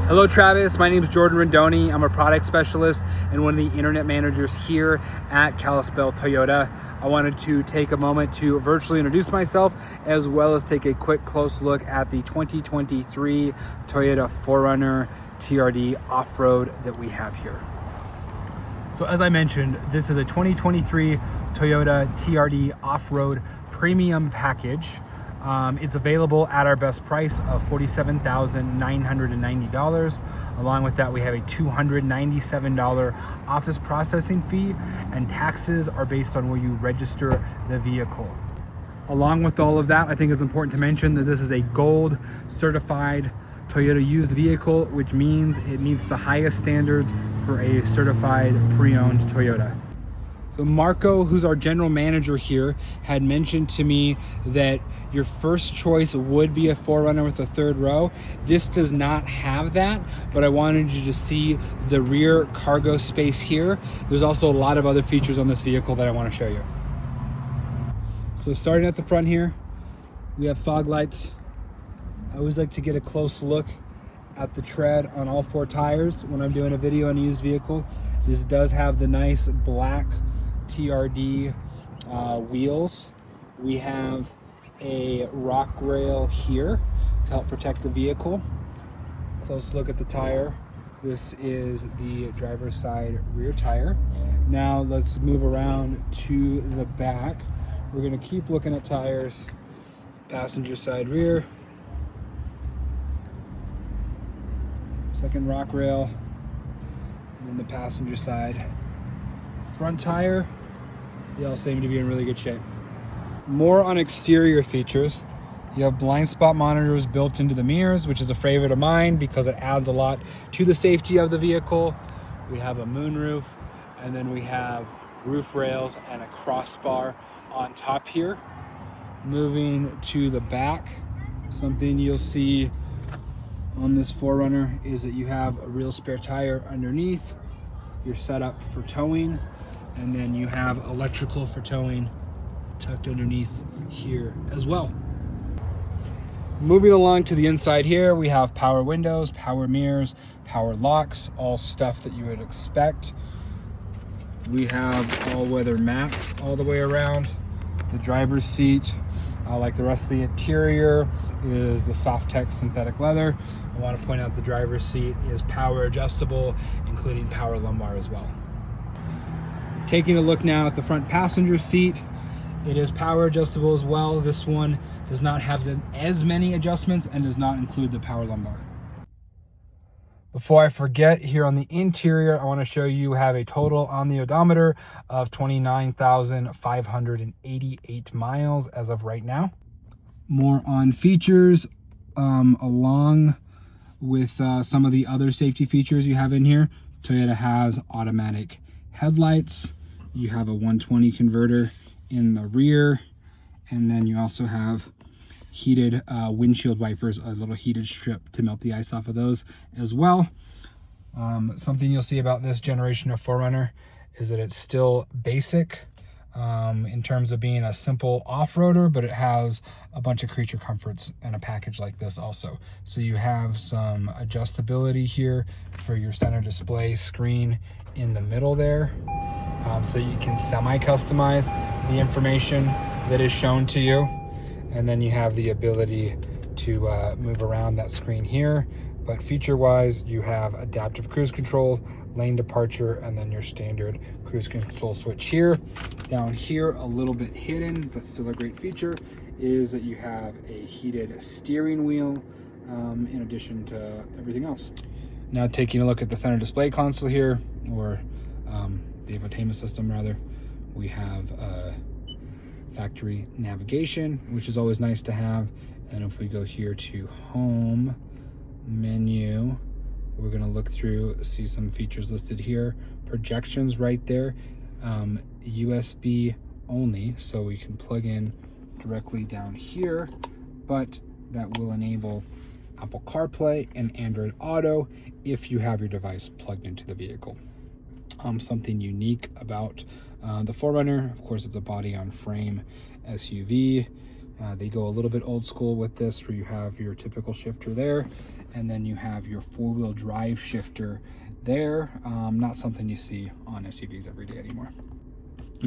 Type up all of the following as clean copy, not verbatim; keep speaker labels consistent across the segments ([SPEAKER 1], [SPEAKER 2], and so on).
[SPEAKER 1] Hello Travis, my name is Jordan Rondoni. I'm a product specialist and one of the internet managers here at Kalispell Toyota. I wanted to take a moment to virtually introduce myself as well as take a quick close look at the 2023 Toyota 4Runner TRD off-road that we have here. So as I mentioned, this is a 2023 Toyota TRD off-road premium package. It's available at our best price of $47,990. Along with that, we have a $297 office processing fee, and taxes are based on where you register the vehicle. Along with all of that, I think it's important to mention that this is a gold certified Toyota used vehicle, which means it meets the highest standards for a certified pre-owned Toyota. So Marco, who's our general manager here, had mentioned to me that your first choice would be a 4Runner with a third row. This does not have that, but I wanted you to see the rear cargo space here. There's also a lot of other features on this vehicle that I want to show you. So starting at the front here, we have fog lights. I always like to get a close look at the tread on all four tires when I'm doing a video on a used vehicle. This does have the nice black TRD wheels. We have a rock rail here to help protect the vehicle. Close look at the tire. This is the driver's side rear tire. Now let's move around to the back. We're going to keep looking at tires. Passenger side rear. Second rock rail. And then the passenger side front tire. They all seem to be in really good shape. More on exterior features. You have blind spot monitors built into the mirrors, which is a favorite of mine because it adds a lot to the safety of the vehicle. We have a moonroof, and then we have roof rails and a crossbar on top here. Moving to the back, something you'll see on this 4Runner is that you have a real spare tire underneath. You're set up for towing, and then you have electrical for towing tucked underneath here as well. Moving along to the inside here, we have power windows, power mirrors, power locks, all stuff that you would expect. We have all-weather mats all the way around. The driver's seat, like the rest of the interior, is the Softex synthetic leather. I want to point out the driver's seat is power adjustable, including power lumbar as well. Taking a look now at the front passenger seat, it is power adjustable as well. This one does not have as many adjustments and does not include the power lumbar. Before I forget, here on the interior, I want to show you have a total on the odometer of 29,588 miles as of right now. More on features, along with some of the other safety features you have in here. Toyota has automatic headlights. You have a 120 converter in the rear, and then you also have heated windshield wipers, a little heated strip to melt the ice off of those as well. Something you'll see about this generation of 4Runner is that it's still basic in terms of being a simple off-roader, but it has a bunch of creature comforts in a package like this also. So you have some adjustability here for your center display screen in the middle there, so you can semi-customize the information that is shown to you. And then you have the ability to move around that screen here. But feature-wise, you have adaptive cruise control, lane departure, and then your standard cruise control switch here. Down here, a little bit hidden, but still a great feature, is that you have a heated steering wheel in addition to everything else. Now taking a look at the center display console here, or the infotainment system rather, we have factory navigation, which is always nice to have. And if we go here to home menu, we're going to look through, see some features listed here. Projections right there, USB only, so we can plug in directly down here, but that will enable Apple CarPlay and Android Auto if you have your device plugged into the vehicle. Something unique about the 4Runner, of course, it's a body-on-frame SUV. They go a little bit old school with this, where you have your typical shifter there, And then you have your 4-wheel drive shifter there. Not something you see on SUVs every day anymore.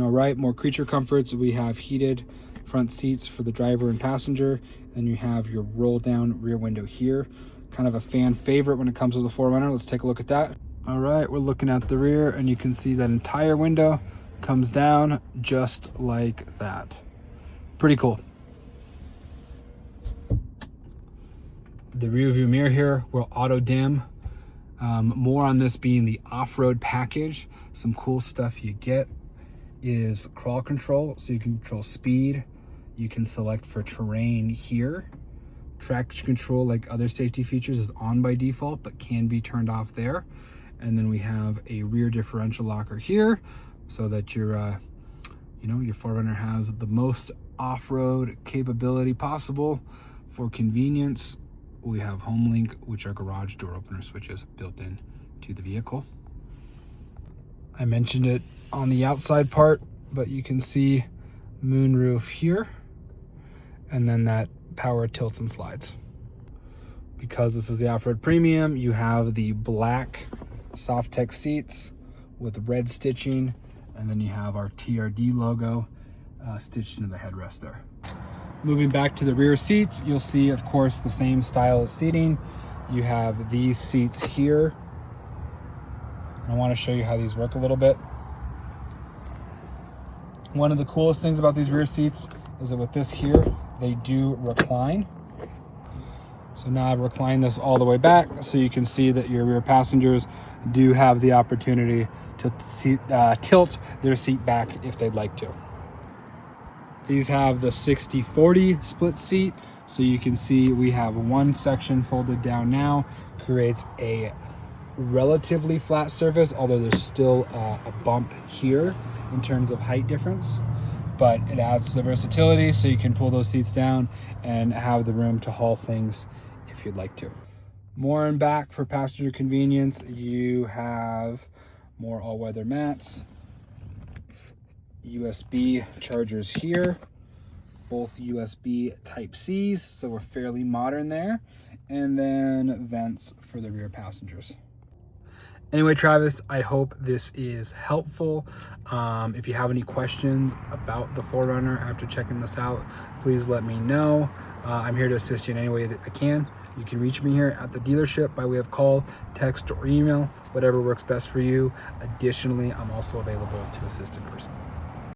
[SPEAKER 1] All right, more creature comforts. We have heated front seats for the driver and passenger. Then you have your roll down rear window here. Kind of a fan favorite when it comes to the 4Runner. Let's take a look at that. All right, we're looking at the rear and you can see that entire window comes down just like that. Pretty cool. The rear view mirror here will auto dim. More on this being the off-road package. Some cool stuff you get is crawl control, so you can control speed. You can select for terrain here. Traction control, like other safety features, is on by default but can be turned off there. And then we have a rear differential locker here, so that your your 4Runner has the most off-road capability possible. For convenience, we have HomeLink, which are garage door opener switches built in to the vehicle. I mentioned it on the outside part, but you can see moonroof here, and then that power tilts and slides. Because this is the off-road premium, you have the black Softex seats with red stitching, and then you have our TRD logo stitched into the headrest there. Moving back to the rear seats, you'll see, of course, the same style of seating. You have these seats here. I want to show you how these work a little bit. One of the coolest things about these rear seats is that with this here, they do recline. So now I've reclined this all the way back so you can see that your rear passengers do have the opportunity to tilt their seat back if they'd like to. These have the 60/40 split seat, so you can see we have one section folded down now, creates a relatively flat surface, although there's still a bump here in terms of height difference, but it adds to the versatility, so you can pull those seats down and have the room to haul things if you'd like to. More in back for passenger convenience, you have more all-weather mats, USB chargers here, both USB Type-Cs, so we're fairly modern there, and then vents for the rear passengers. Anyway, Travis, I hope this is helpful. If you have any questions about the 4Runner after checking this out, please let me know. I'm here to assist you in any way that I can. You can reach me here at the dealership by way of call, text, or email, whatever works best for you. Additionally, I'm also available to assist in person.